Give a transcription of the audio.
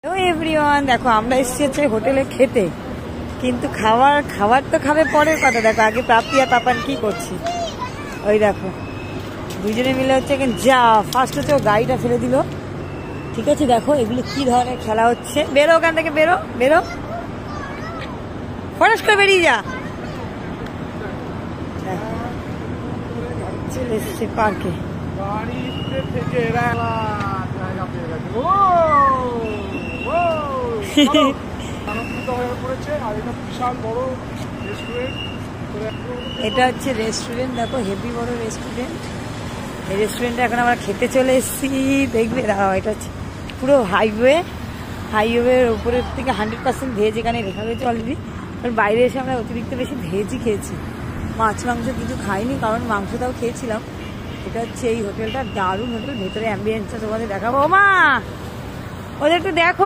Hello everyone, দেখো আমরা এসেছি হোটেলে খেতে, কিন্তু খাবার তো খাবে পরের কথা। দেখো আগে প্রাপ্তি আর পাপান কি করছি, ওই দেখো দুজনে মিলে হচ্ছে যা ফার্স্ট হচ্ছে ও গাড়িটা ফেলে দিল। ঠিক আছে, দেখো এগুলো কি ধরনের খেলা হচ্ছে। বেরো ওখান থেকে, বেরো বেরো, ফরেস করে বেরিয়ে যা। চলে এসেছে পার্কে। এটা হচ্ছে রেস্টুরেন্ট, দেখো হেভি বড় রেস্টুরেন্ট। এই রেস্টুরেন্টে এখন আমরা খেতে চলে এসেছি। দেখবে দাঁড়াও, এটা হচ্ছে পুরো হাইওয়ের উপরের থেকে 100% ভেজ এখানে লেখা রয়েছে অলরেডি। কারণ বাইরে এসে আমরা অতিরিক্ত বেশি ভেজই খেয়েছি, মাছ মাংস কিছু খাইনি, কারণ মাংসটাও খেয়েছিলাম। এটা হচ্ছে এই হোটেলটা, দারুণ হোটেল। ভেতরে অ্যাম্বিয়েন্সটা তোমাদের দেখাবো। মা ওদের একটু দেখো।